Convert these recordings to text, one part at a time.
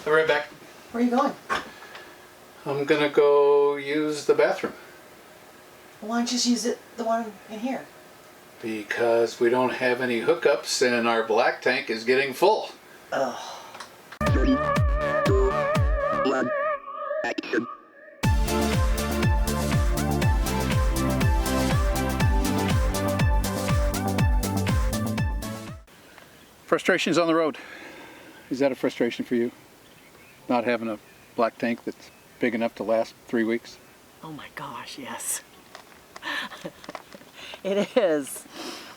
I'll be right back. Where are you going? I'm gonna go use the bathroom. Well, why don't you just use the one in here? Because we don't have any hookups and our black tank is getting full. Ugh. 3, 2, 1, action. Frustrations on the road. Is that a frustration for you? Not having a black tank that's big enough to last 3 weeks? Oh my gosh, yes. It is.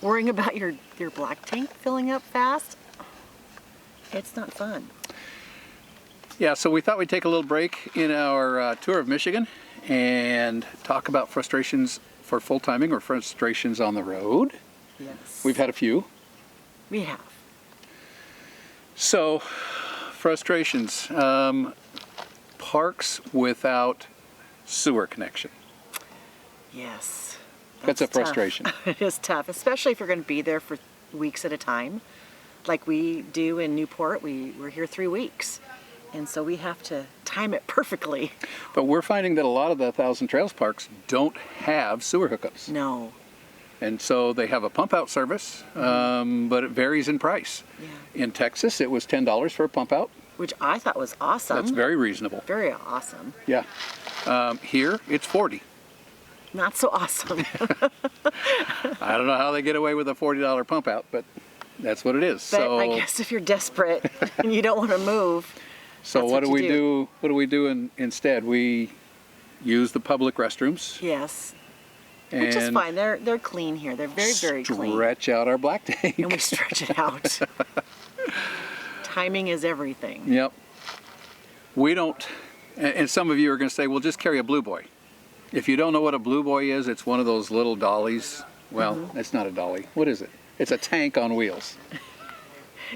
Worrying about your black tank filling up fast, it's not fun. Yeah, so we thought we'd take a little break in our tour of Michigan and talk about frustrations for full timing or frustrations on the road. Yes. We've had a few. We have. So, frustrations. Parks without sewer connection. Yes. That's a tough. frustration. It is tough, especially if you're going to be there for weeks at a time. Like we do in Newport, we're here 3 weeks. And so we have to time it perfectly. But we're finding that a lot of the Thousand Trails parks don't have sewer hookups. No. And so they have a pump out service, but it varies in price. Yeah. In Texas, it was $10 for a pump out. Which I thought was awesome. That's very reasonable. Very awesome. Yeah. Here, it's 40. Not so awesome. I don't know how they get away with a $40 pump out, but that's what it is. But So I guess if you're desperate and you don't want to move, so that's what do what we you do? What do we do instead? We use the public restrooms. yes. And Which is fine. They're clean here. They're very, very clean. Stretch out our black tank. And we stretch it out. Timing is everything. Yep. We don't, and some of you are going to say, well, just carry a Blue Boy. If you don't know what a Blue Boy is, it's one of those little dollies. Well, it's not a dolly. What is it? It's a tank on wheels.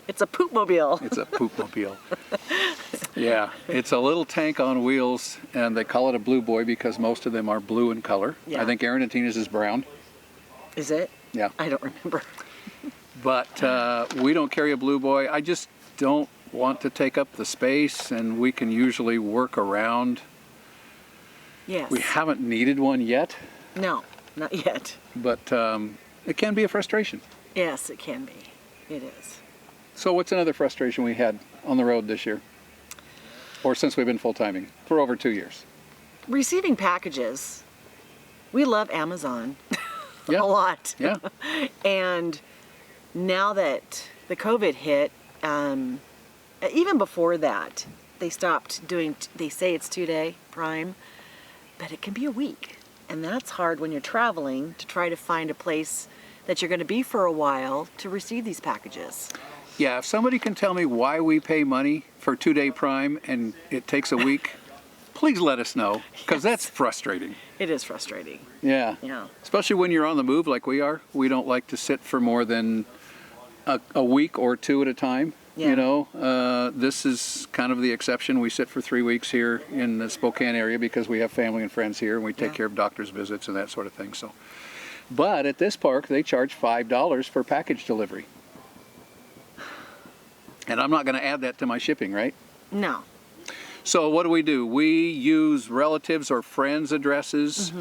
It's a poop mobile. It's a poop mobile. Yeah, it's a little tank on wheels, and they call it a Blue Boy because most of them are blue in color. Yeah. I think Aaron and Tina's is brown. Is it? Yeah. I don't remember. But we don't carry a Blue Boy. I just don't want to take up the space, and we can usually work around. Yes. We haven't needed one yet, No, not yet. but it can be a frustration. Yes, it can be. It is. So what's another frustration we had on the road this year? Or since we've been full-timing for over 2 years? Receiving packages. We love Amazon Yeah. a lot. Yeah. And now that the COVID hit, even before that, they stopped doing, they say it's 2-day Prime, but it can be a week. And that's hard when you're traveling to try to find a place that you're going to be for a while to receive these packages. Yeah, if somebody can tell me why we pay money for 2-day Prime and it takes a week, please let us know, because that's frustrating. It is frustrating. Yeah. Yeah. Especially when you're on the move like we are. We don't like to sit for more than a week or 2 at a time. Yeah. You know, this is kind of the exception. We sit for 3 weeks here in the Spokane area because we have family and friends here, and we take Yeah. care of doctor's visits and that sort of thing. So, but at this park, they charge $5 for package delivery. And I'm not going to add that to my shipping, right? No. So what do? We use relatives or friends' addresses.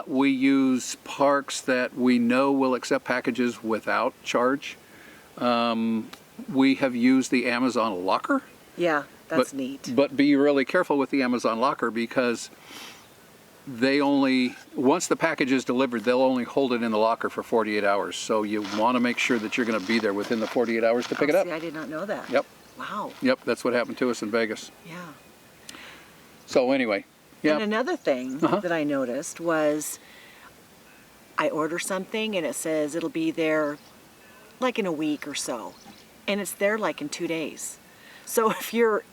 We use parks that we know will accept packages without charge. We have used the Amazon locker. Yeah, that's neat. But be really careful with the Amazon locker because they only, once the package is delivered, they'll only hold it in the locker for 48 hours. So you want to make sure that you're going to be there within the 48 hours to pick it up. See, I did not know that. Yep. Wow. Yep, that's what happened to us in Vegas. Yeah. So anyway, yeah. And another thing that I noticed was I order something and it says it'll be there like in a week or so. And it's there like in 2 days. So if you're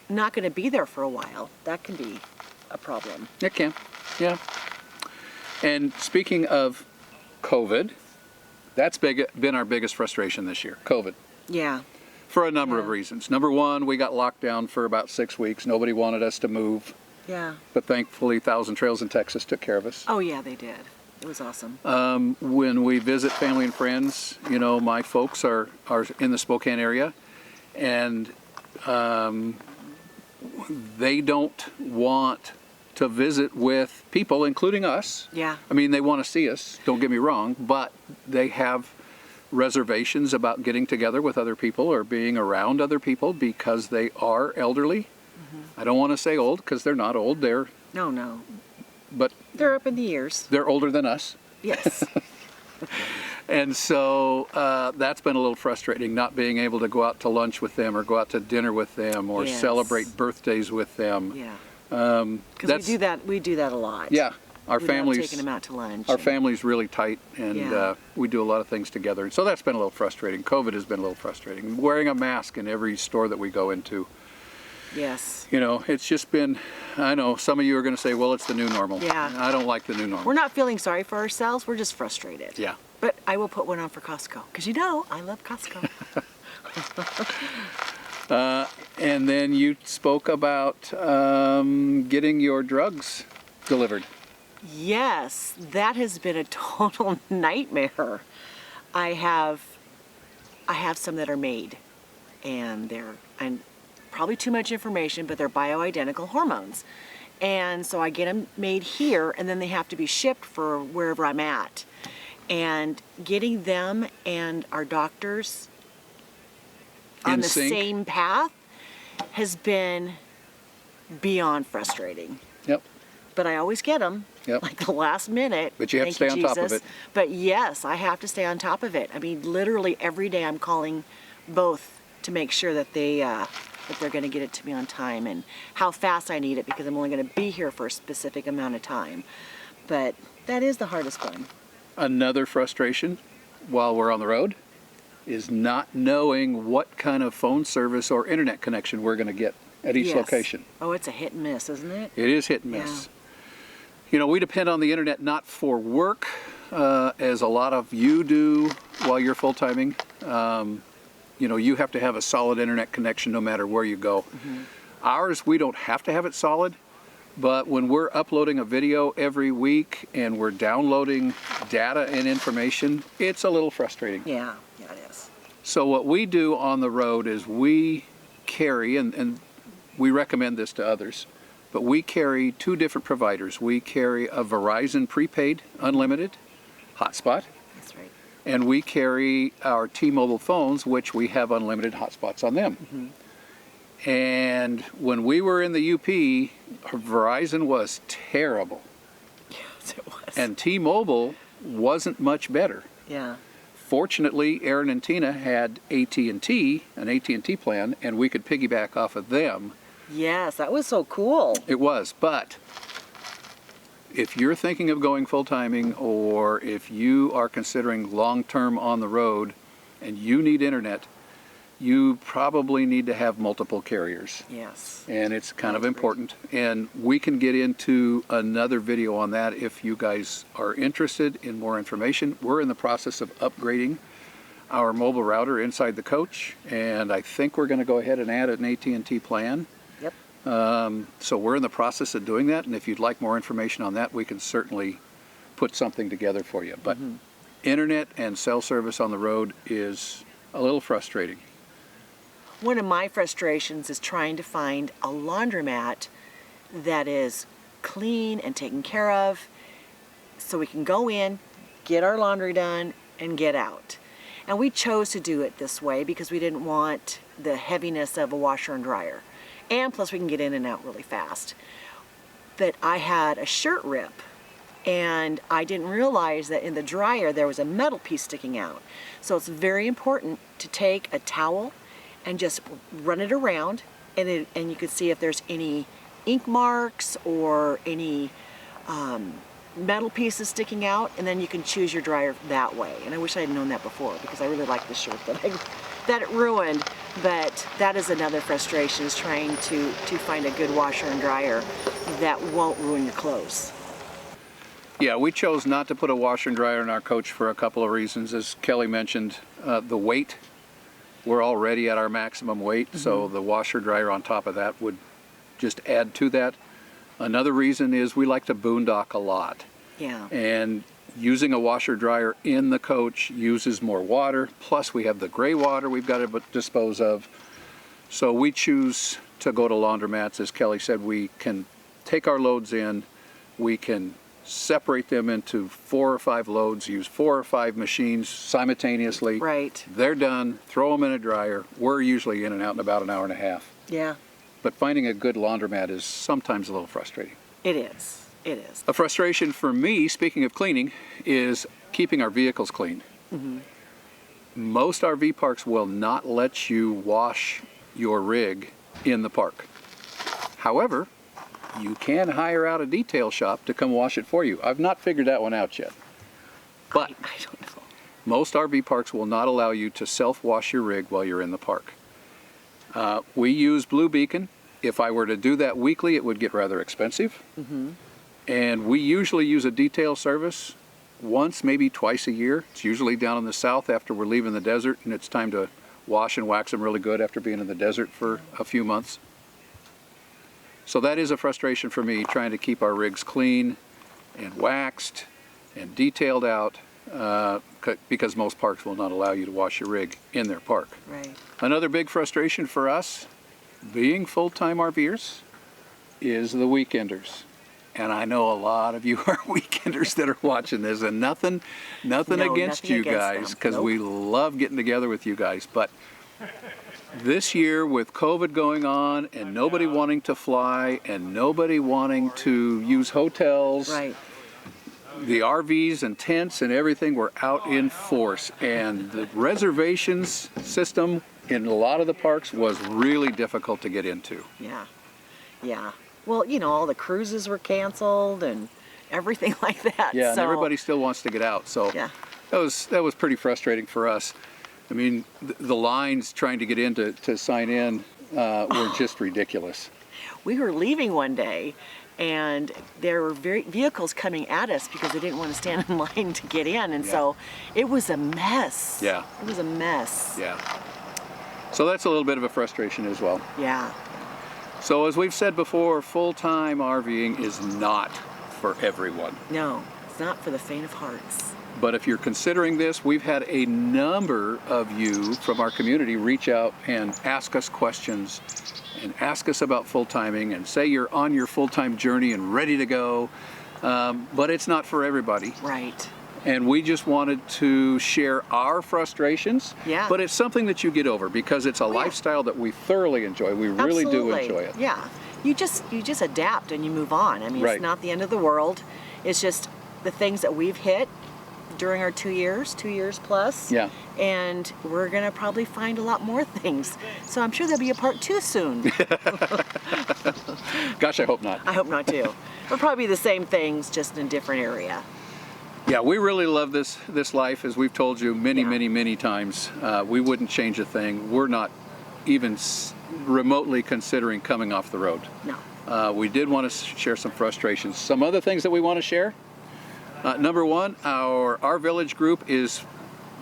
not going to be there for a while, that can be a problem. It can, yeah. And speaking of COVID, that's been our biggest frustration this year, COVID, Yeah. for a number of Yeah. reasons. Number one, we got locked down for about 6 weeks. Nobody wanted us to move, Yeah. but thankfully Thousand Trails in Texas took care of us. Oh, yeah, they did. It was awesome. When we visit family and friends, you know, my folks are in the Spokane area, and they don't want to visit with people, including us. Yeah. I mean, they want to see us, don't get me wrong, but they have reservations about getting together with other people or being around other people because they are elderly. I don't want to say old because they're not old, No. but They're up in the years. they're older than us. Yes. And so that's been a little frustrating, not being able to go out to lunch with them or go out to dinner with them or Yes. celebrate birthdays with them. Yeah. That's- Because we do that a lot. Yeah, our We love families, taking them out to lunch. our and- family's really tight, and Yeah. we do a lot of things together. And so that's been a little frustrating. COVID has been a little frustrating. Wearing a mask in every store that we go into. Yes. You know, it's just been, I know some of you are going to say, well, it's the new normal. Yeah. I don't like the new normal. We're not feeling sorry for ourselves. We're just frustrated. Yeah. But I will put one on for Costco because I love Costco. And then you spoke about getting your drugs delivered. Yes, that has been a total nightmare. I have some that are made, and and probably too much information, but they're bioidentical hormones. And so I get them made here, and then they have to be shipped for wherever I'm at. And getting them and our doctors on In the sync? same path has been beyond frustrating. Yep. But I always get them, Yep. like the last minute. But you have to Thank stay on top of Jesus. it. But yes, I have to stay on top of it. I mean, literally every day I'm calling both to make sure that they're going to get it to me on time and how fast I need it because I'm only going to be here for a specific amount of time. But that is the hardest one. Another frustration while we're on the road is not knowing what kind of phone service or internet connection we're going to get at each Yes. location. Oh, it's a hit and miss, isn't it? It is hit and miss. You know, we depend on the internet not for work, as a lot of you do while you're full-timing. You know, you have to have a solid internet connection no matter where you go. Ours, we don't have to have it solid, but when we're uploading a video every week and we're downloading data and information, it's a little frustrating. Yeah, it is. So what we do on the road is we carry, and we recommend this to others, but we carry two different providers. We carry a Verizon prepaid unlimited hotspot, That's right. and we carry our T-Mobile phones, which we have unlimited hotspots on them. And when we were in the UP, Verizon was terrible, Yes, it was. and T-Mobile wasn't much better. yeah. Fortunately, Aaron and Tina had AT&T, an AT&T plan, and we could piggyback off of them. Yes, that was so cool. It was, but if you're thinking of going full-timing or if you are considering long-term on the road and you need internet, you probably need to have multiple carriers. Yes. And it's kind of I agree. important. And we can get into another video on that if you guys are interested in more information. We're in the process of upgrading our mobile router inside the coach, and I think we're going to go ahead and add an AT&T plan. Yep. So we're in the process of doing that, and if you'd like more information on that, we can certainly put something together for you. But internet and cell service on the road is a little frustrating. One of my frustrations is trying to find a laundromat that is clean and taken care of so we can go in, get our laundry done, and get out. And we chose to do it this way because we didn't want the heaviness of a washer and dryer. And plus we can get in and out really fast. But I had a shirt rip and I didn't realize that in the dryer there was a metal piece sticking out. So it's very important to take a towel and just run it around, and you can see if there's any ink marks or any metal pieces sticking out, and then you can choose your dryer that way. And I wish I had known that before because I really like the shirt that it ruined. But that is another frustration, is trying to find a good washer and dryer that won't ruin your clothes. Yeah, we chose not to put a washer and dryer in our coach for a couple of reasons. As Kelly mentioned, the weight. We're already at our maximum weight, so the washer dryer on top of that would just add to that. Another reason is we like to boondock a lot, Yeah. and using a washer dryer in the coach uses more water, plus we have the gray water we've got to dispose of. So we choose to go to laundromats. As Kelly said, we can take our loads in, we can separate them into 4 or 5 loads, use 4 or 5 machines simultaneously. Right. They're done, throw them in a dryer. We're usually in and out in about an hour and a half. Yeah, But finding a good laundromat is sometimes a little frustrating. it is. It is. A frustration for me, speaking of cleaning, is keeping our vehicles clean. Most RV parks will not let you wash your rig in the park. However, you can hire out a detail shop to come wash it for you. I've not figured that one out yet. But I don't know. most RV parks will not allow you to self-wash your rig while you're in the park. We use Blue Beacon. If I were to do that weekly, it would get rather expensive. And we usually use a detail service once, maybe twice a year. It's usually down in the south after we're leaving the desert, and it's time to wash and wax them really good after being in the desert for a few months. So that is a frustration for me, trying to keep our rigs clean and waxed and detailed out, because most parks will not allow you to wash your rig in their park. Right. Another big frustration for us, being full-time RVers, is the weekenders. And I know a lot of you are weekenders that are watching this, and nothing No, against nothing you against guys, them. because Nope. we love getting together with you guys. But this year, with COVID going on and nobody wanting to fly and nobody wanting to use hotels, Right. the RVs and tents and everything were out in force, and the reservations system in a lot of the parks was really difficult to get into. Yeah. Yeah. Well, you know, all the cruises were canceled and everything like that. Yeah, and so, everybody still wants to get out, so Yeah. that was pretty frustrating for us. I mean, the lines trying to get in to sign in were just ridiculous. We were leaving one day, and there were vehicles coming at us because they didn't want to stand in line to get in, and Yeah. so it was a mess. Yeah. It was a mess. Yeah. So that's a little bit of a frustration as well. Yeah. So as we've said before, full-time RVing is not for everyone. No, it's not for the faint of hearts. But if you're considering this, we've had a number of you from our community reach out and ask us questions and ask us about full-timing and say you're on your full-time journey and ready to go. But it's not for everybody. Right. And we just wanted to share our frustrations. Yeah. But it's something that you get over because it's a yeah. lifestyle that we thoroughly enjoy. We really do Absolutely. enjoy it. Yeah. You just adapt and you move on. I mean, Right. it's not the end of the world. It's just the things that we've hit during our 2 years plus. Yeah. And we're going to probably find a lot more things. So I'm sure there'll be a part 2 soon. Gosh, I hope not. I hope not too. It'll probably be the same things, just in a different area. Yeah, we really love this life, as we've told you many, Yeah. many times. We wouldn't change a thing. We're not even remotely considering coming off the road. No. We did want to share some frustrations. Some other things that we want to share. Number one, our village group is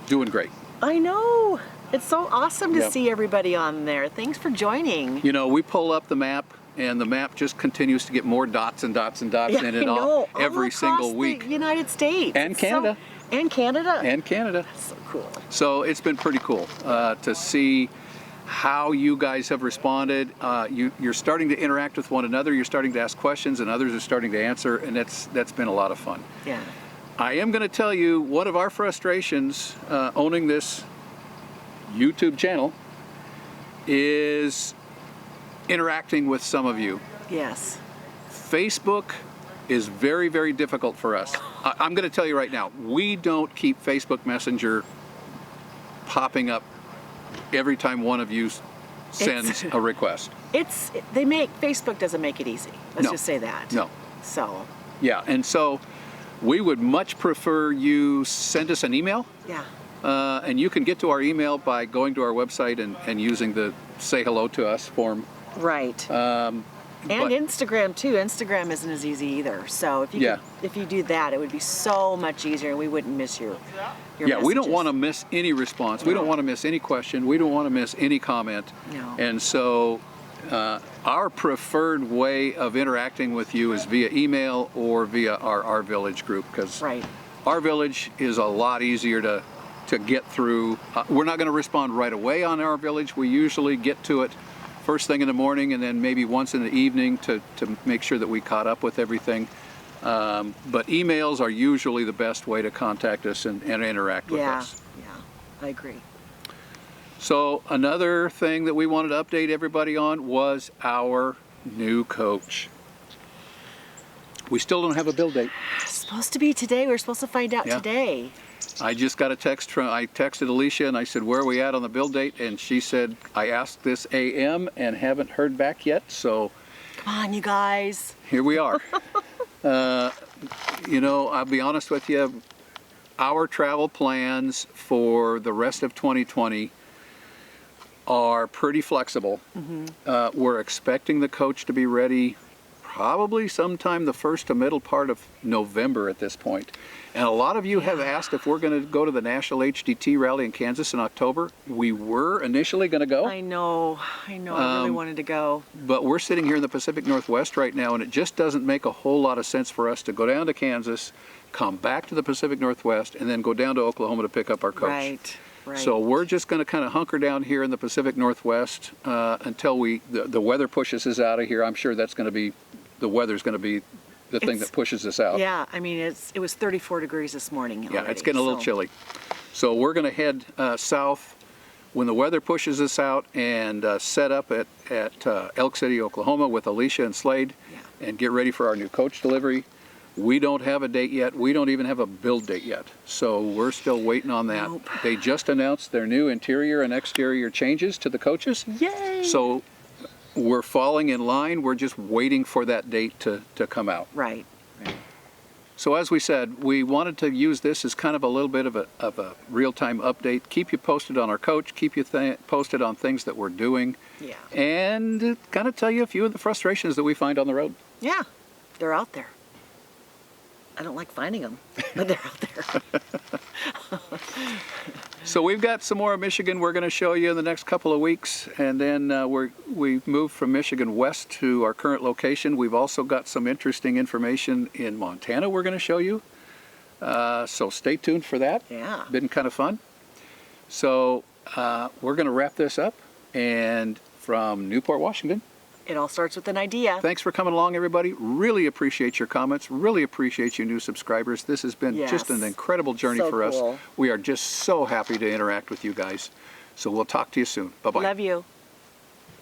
doing great. I know. It's so awesome to Yep. see everybody on there. Thanks for joining. You know, we pull up the map, and the map just continues to get more dots and dots and dots in I it know. every all single across week. The United States. And It's Canada. And Canada. And Canada. So cool. So it's been pretty cool to see how you guys have responded. You're starting to interact with one another. You're starting to ask questions, and others are starting to answer, and that's been a lot of fun. Yeah. I am going to tell you one of our frustrations owning this YouTube channel is interacting with some of you. Yes. Facebook is very, very difficult for us. I'm going to tell you right now, we don't keep Facebook Messenger popping up every time one of you sends a request. Facebook doesn't make it easy. Let's No. just say that. No. So, Yeah, and so we would much prefer you send us an email. yeah. And you can get to our email by going to our website and using the say hello to us form. Right. But- And Instagram too. Instagram isn't as easy either. So if you Yeah. if you do that, it would be so much easier, and we wouldn't miss your Yeah, we don't messages. want to miss any response. We No. don't want to miss any question. We don't want to miss any comment. No. And so our preferred way of interacting with you is via email or via our village group, because Right. our village is a lot easier to get through. We're not going to respond right away on our village. We usually get to it first thing in the morning and then maybe once in the evening to make sure that we caught up with everything. But emails are usually the best way to contact us and interact with us. Yeah, I agree. So another thing that we wanted to update everybody on was our new coach. We still don't have a build date. It's supposed to be today. We're supposed to find out Yeah. today. I just got a text I texted Alicia and I said, where are we at on the build date? And she said, I asked this AM and haven't heard back yet. So Come on, you guys. here we are. You know, I'll be honest with you, our travel plans for the rest of 2020 are pretty flexible. We're expecting the coach to be ready probably sometime the first to middle part of November at this point. And a lot of you have asked if we're going to go to the National HDT rally in Kansas in October. We were initially going to go. I know. I really wanted to go. But we're sitting here in the Pacific Northwest right now, and it just doesn't make a whole lot of sense for us to go down to Kansas, come back to the Pacific Northwest, and then go down to Oklahoma to pick up our coach. Right. So we're just going to kind of hunker down here in the Pacific Northwest until the weather pushes us out of here. I'm sure that's going to be, the weather's going to be the thing that pushes us out. Yeah, I mean, it was 34 degrees this morning Yeah, already, it's getting a little chilly. So we're going to head south when the weather pushes us out and set up at Elk City, Oklahoma with Alicia and Slade and get ready for our new coach delivery. We don't have a date yet. We don't even have a build date yet. So we're still waiting on that. Nope. They just announced their new interior and exterior changes to the coaches. Yay! So we're falling in line. We're just waiting for that date to come out. Right. So as we said, we wanted to use this as kind of a little bit of a real-time update, keep you posted on our coach, keep you posted on things that we're doing, Yeah. and kind of tell you a few of the frustrations that we find on the road. Yeah, they're out there. I don't like finding them, but they're out there. So we've got some more of Michigan we're going to show you in the next couple of weeks, and then we've moved from Michigan west to our current location. We've also got some interesting information in Montana we're going to show you. So stay tuned for that. Yeah. Been kind of fun. So we're going to wrap this up, and from Newport, Washington, It all starts with an idea. thanks for coming along, everybody. Really appreciate your comments. Really appreciate you new subscribers. This has been just an Yes. incredible journey So for cool. us. We are just so happy to interact with you guys. So we'll talk to you soon. Bye-bye. Love you.